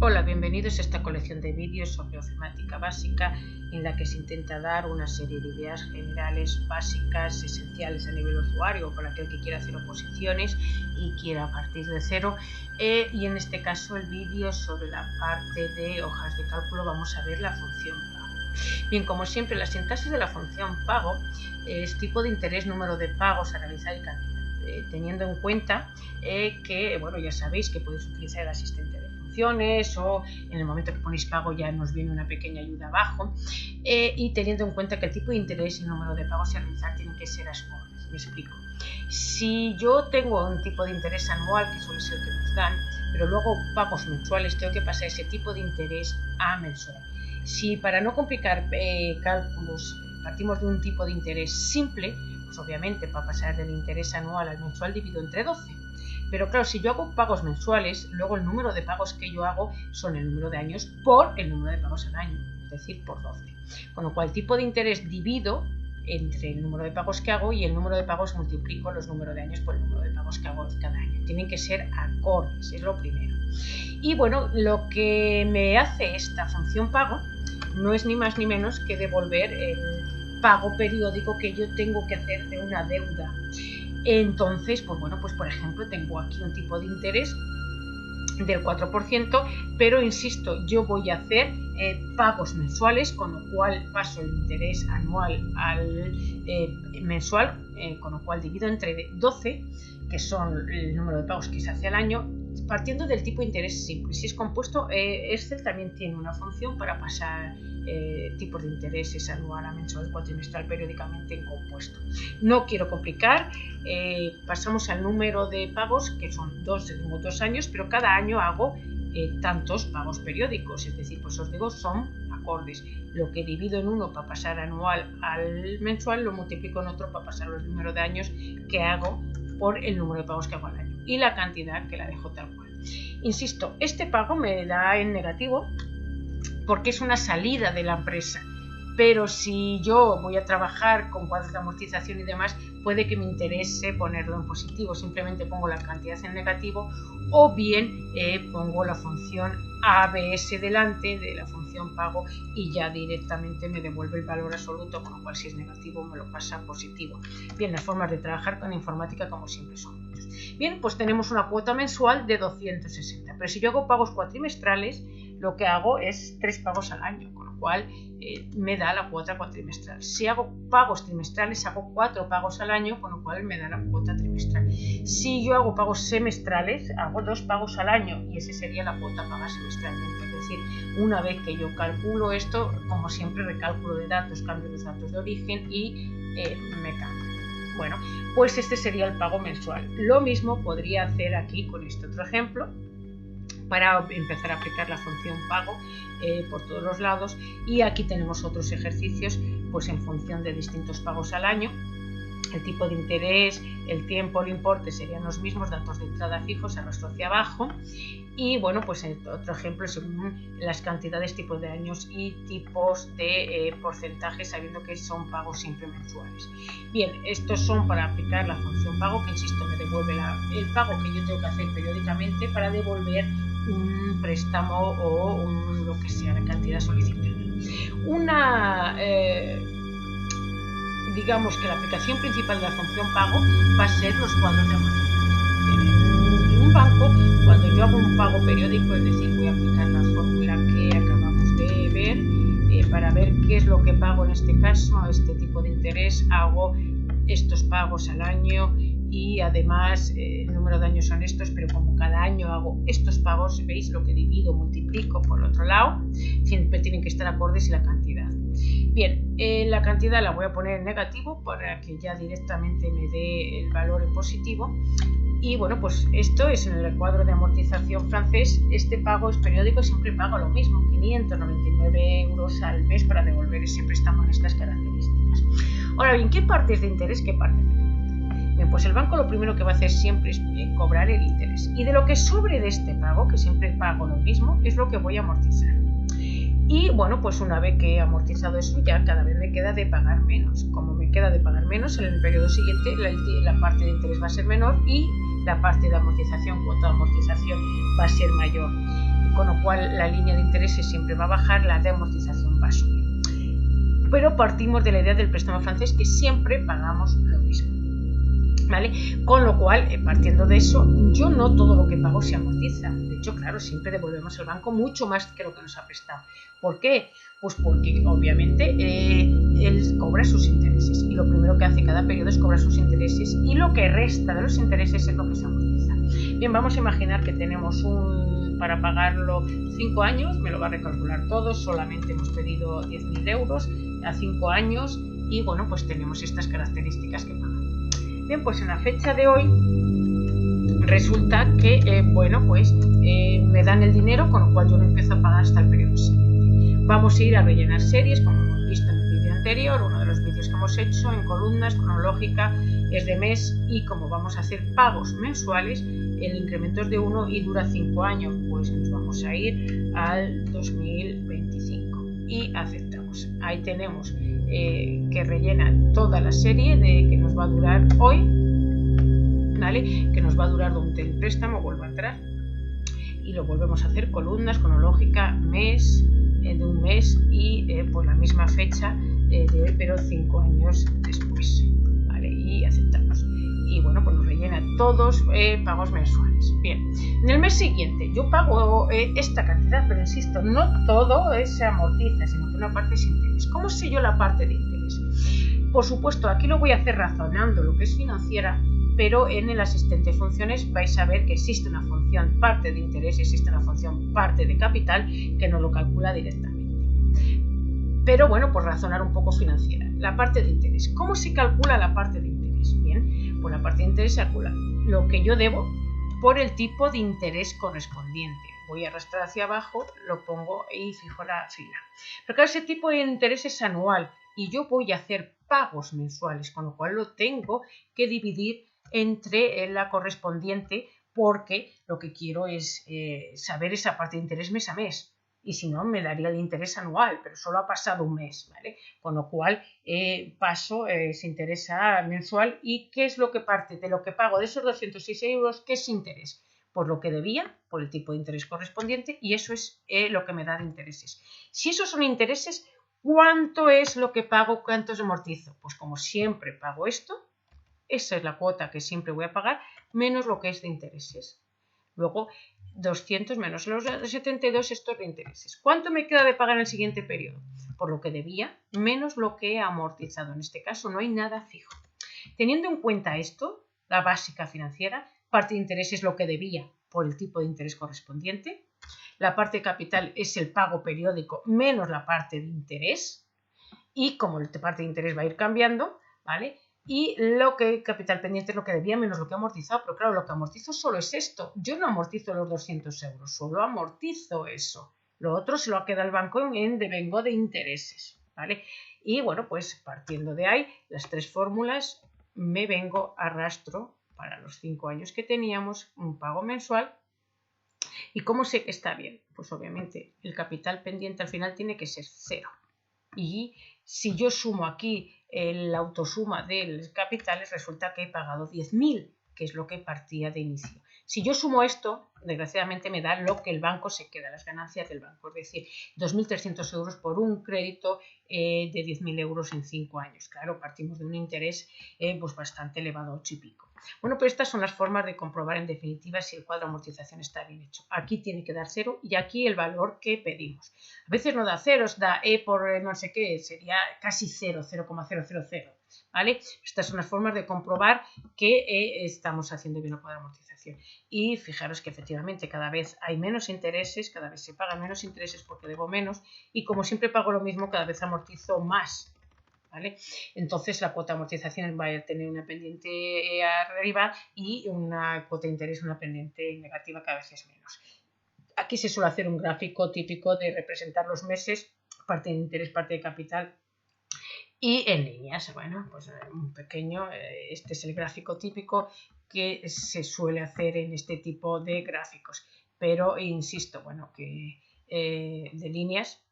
Hola, bienvenidos a esta colección de vídeos sobre ofimática básica en la que se intenta dar una serie de ideas generales, básicas, esenciales a nivel usuario para aquel que quiera hacer oposiciones y quiera partir de cero. Y en este caso el vídeo sobre la parte de hojas de cálculo vamos a ver la función pago. Bien, como siempre, la sintaxis de la función pago es tipo de interés, número de pagos a realizar y cantidad. Teniendo en cuenta que, bueno, ya sabéis que podéis utilizar el asistente de funciones o en el momento que ponéis pago ya nos viene una pequeña ayuda abajo, y teniendo en cuenta que el tipo de interés y el número de pagos a realizar tienen que ser acordes. Me explico. Si yo tengo un tipo de interés anual, que suele ser el que nos dan, pero luego pagos mensuales, tengo que pasar ese tipo de interés a mensual. Si para no complicar cálculos partimos de un tipo de interés simple, pues obviamente para pasar del interés anual al mensual divido entre 12. Pero claro, si yo hago pagos mensuales, luego el número de pagos que yo hago son el número de años por el número de pagos al año, es decir, por 12. Con lo cual, el tipo de interés divido entre el número de pagos que hago y el número de pagos multiplico los números de años por el número de pagos que hago cada año. Tienen que ser acordes, es lo primero. Y bueno, lo que me hace esta función pago no es ni más ni menos que devolver el pago periódico que yo tengo que hacer de una deuda. Entonces, pues bueno, pues por ejemplo tengo aquí un tipo de interés del 4%, pero insisto, yo voy a hacer pagos mensuales, con lo cual paso el interés anual al mensual, con lo cual divido entre 12, que son el número de pagos que se hace al año, partiendo del tipo de interés simple. Si es compuesto, Excel también tiene una función para pasar tipos de intereses anual a mensual, cuatrimestral, periódicamente en compuesto. No quiero complicar, pasamos al número de pagos, que son tengo 2 años, pero cada año hago tantos pagos periódicos, es decir, pues os digo, son acordes. Lo que divido en uno para pasar anual al mensual, lo multiplico en otro para pasar el número de años que hago por el número de pagos que hago al año y la cantidad que la dejo tal cual. Insisto, este pago me da en negativo porque es una salida de la empresa, pero si yo voy a trabajar con cuadros de amortización y demás, puede que me interese ponerlo en positivo. Simplemente pongo la cantidad en negativo o bien pongo la función ABS delante de la función pago y ya directamente me devuelve el valor absoluto, con lo cual si es negativo me lo pasa a positivo. Bien, las formas de trabajar con informática como siempre son muchas. Bien, pues tenemos una cuota mensual de 260, pero si yo hago pagos cuatrimestrales, lo que hago es 3 pagos al año, con lo cual me da la cuota cuatrimestral. Si hago pagos trimestrales, hago 4 pagos al año, con lo cual me da la cuota trimestral. Si yo hago pagos semestrales, hago 2 pagos al año y esa sería la cuota paga semestralmente. Es decir, una vez que yo calculo esto, como siempre, recálculo de datos, cambio los datos de origen y me cambio. Bueno, pues este sería el pago mensual. Lo mismo podría hacer aquí con este otro ejemplo, para empezar a aplicar la función pago por todos los lados, y aquí tenemos otros ejercicios pues en función de distintos pagos al año. El tipo de interés, el tiempo, el importe serían los mismos, datos de entrada fijos arrastro hacia abajo, y bueno, pues otro ejemplo según las cantidades, tipos de años y tipos de porcentajes, sabiendo que son pagos siempre mensuales. Bien, estos son para aplicar la función pago, que insisto, me devuelve el pago que yo tengo que hacer periódicamente para devolver un préstamo o lo que sea, la cantidad solicitada. Digamos que la aplicación principal de la función pago va a ser los cuadros de amortización. En un banco, cuando yo hago un pago periódico, es decir, voy a aplicar la fórmula que acabamos de ver, para ver qué es lo que pago en este caso, a este tipo de interés, hago estos pagos al año y además el número de años son estos, pero como cada año hago estos pagos, veis lo que divido, multiplico por el otro lado, siempre tienen que estar acordes y la cantidad. Bien, la cantidad la voy a poner en negativo para que ya directamente me dé el valor en positivo. Y bueno, pues esto es en el cuadro de amortización francés. Este pago es periódico, siempre pago lo mismo, 599 € al mes para devolver ese préstamo en estas características. Ahora bien, ¿qué partes de interés, qué partes de capital? Bien, pues el banco lo primero que va a hacer siempre es cobrar el interés. Y de lo que sobre de este pago, que siempre pago lo mismo, es lo que voy a amortizar. Y bueno, pues una vez que he amortizado eso, ya cada vez me queda de pagar menos. Como me queda de pagar menos, en el periodo siguiente la parte de interés va a ser menor y la parte de amortización, cuota de amortización, va a ser mayor. con lo cual la línea de intereses siempre va a bajar, la de amortización va a subir. Pero partimos de la idea del préstamo francés, que siempre pagamos lo mismo, ¿vale? Con lo cual, partiendo de eso, yo no todo lo que pago se amortiza. De hecho, claro, siempre devolvemos al banco mucho más que lo que nos ha prestado. ¿Por qué? Pues porque obviamente él cobra sus intereses, y lo primero que hace cada periodo es cobrar sus intereses, y lo que resta de los intereses es lo que se amortiza. Bien, vamos a imaginar que tenemos para pagarlo 5 años, me lo va a recalcular todo, solamente hemos pedido 10.000 euros a 5 años, y bueno, pues tenemos estas características que pagan. Bien, pues en la fecha de hoy resulta que, me dan el dinero, con lo cual yo no empiezo a pagar hasta el periodo siguiente. Vamos a ir a rellenar series, como hemos visto en el vídeo anterior, uno de los vídeos que hemos hecho, en columnas, cronológica, es de mes, y como vamos a hacer pagos mensuales, el incremento es de 1 y dura 5 años, pues nos vamos a ir al 2025 y aceptamos. Ahí tenemos que rellena toda la serie que nos va a durar hoy, ¿vale? Que nos va a durar donde el préstamo vuelva a entrar, y lo volvemos a hacer columnas, cronológica, mes, de un mes, y por la misma fecha de hoy, pero 5 años después, ¿vale? Y aceptamos. Y bueno, pues nos rellena todos pagos mensuales. Bien, en el mes siguiente yo pago esta cantidad, pero insisto, no todo se amortiza, sino que una parte es interés. ¿Cómo sé yo la parte de interés? Por supuesto, aquí lo voy a hacer razonando lo que es financiera, pero en el asistente de funciones vais a ver que existe una función parte de interés y existe una función parte de capital que nos lo calcula directamente. Pero bueno, pues razonar un poco financiera. La parte de interés. ¿Cómo se calcula la parte de interés? Bien, pues la parte de interés se calcula lo que yo debo por el tipo de interés correspondiente. Voy a arrastrar hacia abajo, lo pongo y fijo la fila. Pero claro, ese tipo de interés es anual y yo voy a hacer pagos mensuales, con lo cual lo tengo que dividir entre la correspondiente, porque lo que quiero es saber esa parte de interés mes a mes, y si no me daría el interés anual, pero solo ha pasado un mes, ¿vale? Con lo cual paso ese interés a mensual. ¿Y qué es lo que parte de lo que pago de esos 206 euros? ¿Qué es interés? Por lo que debía, por el tipo de interés correspondiente, y eso es lo que me da de intereses. Si esos son intereses, ¿cuánto es lo que pago? ¿Cuánto amortizo? Pues como siempre pago esto, esa es la cuota que siempre voy a pagar, menos lo que es de intereses. Luego, 200 menos los 72, estos de intereses. ¿Cuánto me queda de pagar en el siguiente periodo? Por lo que debía, menos lo que he amortizado. En este caso no hay nada fijo. Teniendo en cuenta esto, la básica financiera, parte de interés es lo que debía por el tipo de interés correspondiente. La parte de capital es el pago periódico menos la parte de interés. Y como la parte de interés va a ir cambiando, ¿vale? Y lo que capital pendiente es lo que debía menos lo que he amortizado, pero claro, lo que amortizo solo es esto. Yo no amortizo los 200 euros, solo amortizo eso. Lo otro se lo ha quedado el banco en devengo de intereses, ¿vale? Y bueno, pues partiendo de ahí, las tres fórmulas, me vengo arrastro para los 5 años que teníamos, un pago mensual. ¿Y cómo sé que está bien? Pues obviamente el capital pendiente al final tiene que ser 0. Y si yo sumo aquí la autosuma de los capitales, resulta que he pagado 10.000, que es lo que partía de inicio. Si yo sumo esto, desgraciadamente me da lo que el banco se queda, las ganancias del banco, es decir, 2.300 euros por un crédito de 10.000 euros en 5 años. Claro, partimos de un interés pues bastante elevado, 8 y pico. Bueno, pues estas son las formas de comprobar en definitiva si el cuadro de amortización está bien hecho. Aquí tiene que dar 0 y aquí el valor que pedimos. A veces no da 0, da E por no sé qué, sería casi 0, 0,000, ¿vale? Estas son las formas de comprobar que estamos haciendo bien el cuadro de amortización. Y fijaros que efectivamente cada vez hay menos intereses, cada vez se pagan menos intereses porque debo menos, y como siempre pago lo mismo, cada vez amortizo más. ¿Vale? Entonces la cuota de amortización va a tener una pendiente arriba y una cuota de interés una pendiente negativa, cada vez es menos. Aquí se suele hacer un gráfico típico de representar los meses, parte de interés, parte de capital, y en líneas. Bueno, pues un pequeño, este es el gráfico típico que se suele hacer en este tipo de gráficos, pero insisto, bueno, que de líneas.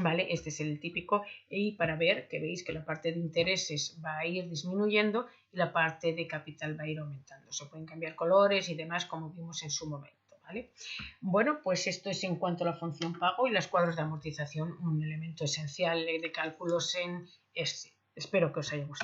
¿Vale? Este es el típico, y para ver que veis que la parte de intereses va a ir disminuyendo y la parte de capital va a ir aumentando. Se pueden cambiar colores y demás como vimos en su momento, ¿vale? Bueno, pues esto es en cuanto a la función pago y los cuadros de amortización, un elemento esencial de cálculos en Excel. Espero que os haya gustado.